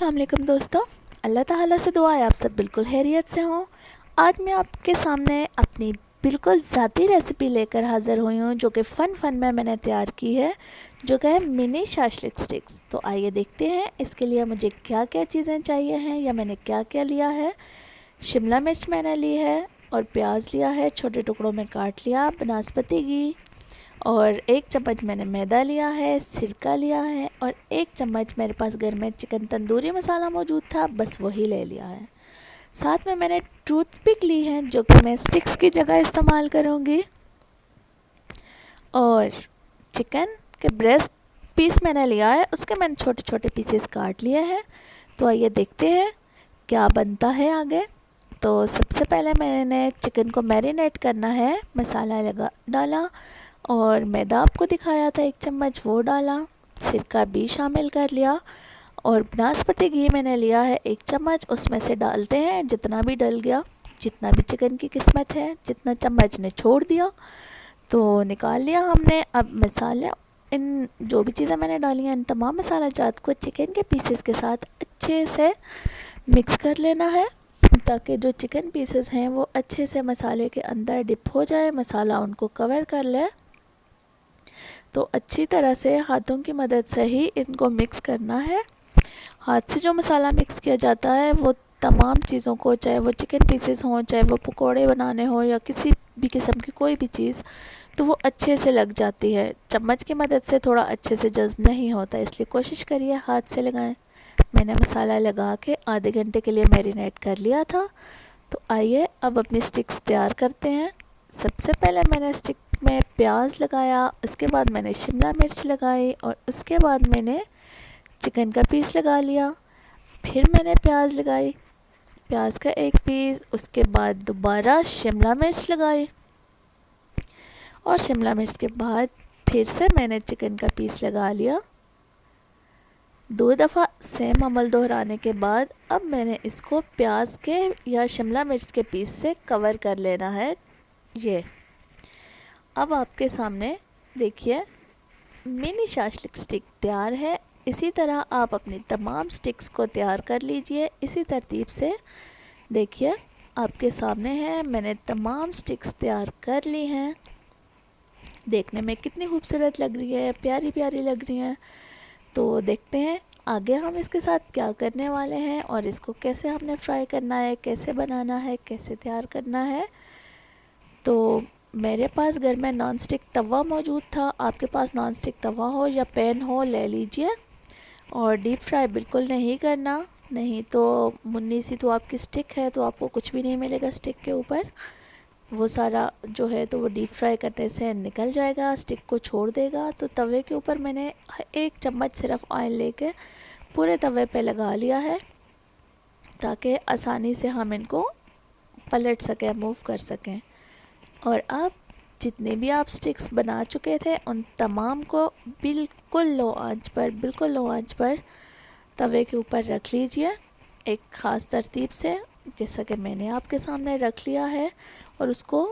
अस्सलाम वालेकुम दोस्तों, अल्लाह ताला से दुआ है आप सब बिल्कुल खैरियत से हों। आज मैं आपके सामने अपनी बिल्कुल ज़ाती रेसिपी लेकर हाज़िर हुई हूँ जो कि फ़न में मैंने तैयार की है, जो कि है मिनी शाशलिक स्टिक्स। तो आइए देखते हैं इसके लिए मुझे क्या क्या चीज़ें चाहिए हैं या मैंने क्या क्या लिया है। शिमला मिर्च मैंने ली है और प्याज लिया है, छोटे टुकड़ों में काट लिया, बनास्पति घी और 1 चम्मच मैंने मैदा लिया है, सिरका लिया है और 1 चम्मच मेरे पास घर में चिकन तंदूरी मसाला मौजूद था, बस वही ले लिया है। साथ में मैंने टूथपिक ली है जो कि मैं स्टिक्स की जगह इस्तेमाल करूँगी। और चिकन के ब्रेस्ट पीस मैंने लिया है, उसके मैंने छोटे छोटे पीसेस काट लिए हैं। तो आइए देखते हैं क्या बनता है आगे। तो सबसे पहले मैंने चिकन को मैरिनेट करना है, मसाला डाला और मैदा आपको दिखाया था 1 चम्मच वो डाला, सिरका भी शामिल कर लिया और बनास्पति घी मैंने लिया है 1 चम्मच। उसमें से डालते हैं जितना भी डल गया, जितना भी चिकन की किस्मत है, जितना चम्मच ने छोड़ दिया तो निकाल लिया हमने। अब मसाला, इन जो भी चीज़ें मैंने डाली हैं इन तमाम मसाला जात को चिकन के पीसेस के साथ अच्छे से मिक्स कर लेना है ताकि जो चिकन पीसेस हैं वो अच्छे से मसाले के अंदर डिप हो जाए, मसाला उनको कवर कर ले। तो अच्छी तरह से हाथों की मदद से ही इनको मिक्स करना है। हाथ से जो मसाला मिक्स किया जाता है वो तमाम चीज़ों को, चाहे वो चिकन पीसेस हों, चाहे वो पकोड़े बनाने हों या किसी भी किस्म की कोई भी चीज़, तो वो अच्छे से लग जाती है। चम्मच की मदद से थोड़ा अच्छे से जज्ब नहीं होता, इसलिए कोशिश करिए हाथ से लगाएं। मैंने मसाला लगा के आधे घंटे के लिए मैरिनेट कर लिया था। तो आइए अब अपनी स्टिक्स तैयार करते हैं। सबसे पहले मैंने स्टिक में प्याज लगाया, उसके बाद मैंने शिमला मिर्च लगाई और उसके बाद मैंने चिकन का पीस लगा लिया। फिर मैंने प्याज लगाई, प्याज का 1 पीस, उसके बाद दोबारा शिमला मिर्च लगाई और शिमला मिर्च के बाद फिर से मैंने चिकन का पीस लगा लिया। 2 दफ़ा सेम अमल दोहराने के बाद अब मैंने इसको प्याज के या शिमला मिर्च के पीस से कवर कर लेना है। ये अब आपके सामने देखिए मिनी शाशलिक स्टिक तैयार है। इसी तरह आप अपनी तमाम स्टिक्स को तैयार कर लीजिए इसी तरतीब से। देखिए आपके सामने है, मैंने तमाम स्टिक्स तैयार कर ली हैं। देखने में कितनी खूबसूरत लग रही है, प्यारी प्यारी लग रही हैं। तो देखते हैं आगे हम इसके साथ क्या करने वाले हैं और इसको कैसे हमने फ्राई करना है, कैसे बनाना है, कैसे तैयार करना है। तो मेरे पास घर में नॉन स्टिक तवा मौजूद था, आपके पास नॉन स्टिक तवा हो या पैन हो ले लीजिए। और डीप फ्राई बिल्कुल नहीं करना, नहीं तो मुन्नी सी तो आपकी स्टिक है तो आपको कुछ भी नहीं मिलेगा स्टिक के ऊपर। वो सारा जो है तो वो डीप फ्राई करने से निकल जाएगा, स्टिक को छोड़ देगा। तो तवे के ऊपर मैंने 1 चम्मच सिर्फ ऑयल लेके पूरे तवे पे लगा लिया है ताकि आसानी से हम इनको पलट सकें, मूव कर सकें। और अब जितने भी आप स्टिक्स बना चुके थे उन तमाम को बिल्कुल लो आंच पर तवे के ऊपर रख लीजिए एक ख़ास तरतीब से, जैसा कि मैंने आपके सामने रख लिया है। और उसको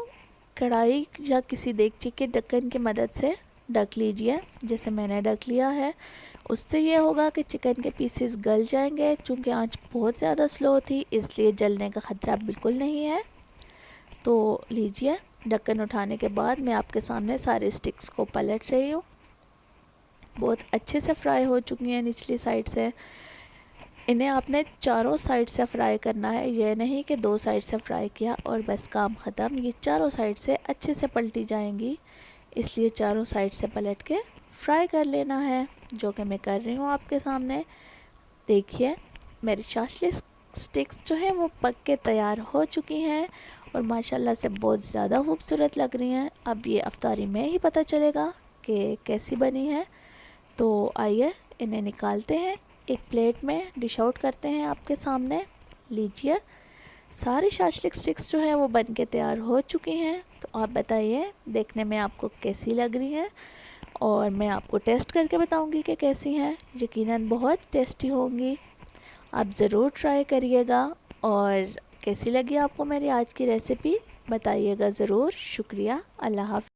कढ़ाई या किसी देगची के ढक्कन की मदद से ढक लीजिए जैसे मैंने ढक लिया है। उससे ये होगा कि चिकन के पीसेस गल जाएंगे। चूँकि आंच बहुत ज़्यादा स्लो थी इसलिए जलने का ख़तरा बिल्कुल नहीं है। तो लीजिए, ढक्कन उठाने के बाद मैं आपके सामने सारे स्टिक्स को पलट रही हूँ। बहुत अच्छे से फ्राई हो चुकी हैं निचली साइड से। इन्हें आपने चारों साइड से फ्राई करना है, यह नहीं कि 2 साइड से फ्राई किया और बस काम ख़त्म। ये चारों साइड से अच्छे से पलटी जाएंगी, इसलिए चारों साइड से पलट के फ्राई कर लेना है, जो कि मैं कर रही हूँ आपके सामने। देखिए मेरी शाशलिक स्टिक्स जो है वो पक के तैयार हो चुकी हैं और माशाल्लाह से बहुत ज़्यादा खूबसूरत लग रही हैं। अब ये अफ्तारी में ही पता चलेगा कि कैसी बनी है। तो आइए इन्हें निकालते हैं, एक प्लेट में डिश आउट करते हैं आपके सामने। लीजिए सारी शाशलिक स्टिक्स जो है वो बन के तैयार हो चुकी हैं। तो आप बताइए देखने में आपको कैसी लग रही हैं और मैं आपको टेस्ट करके बताऊंगी कि कैसी हैं। यकीनन बहुत टेस्टी होंगी, आप ज़रूर ट्राई करिएगा। और कैसी लगी आपको मेरी आज की रेसिपी बताइएगा ज़रूर। शुक्रिया, अल्लाह हाफ़िज़।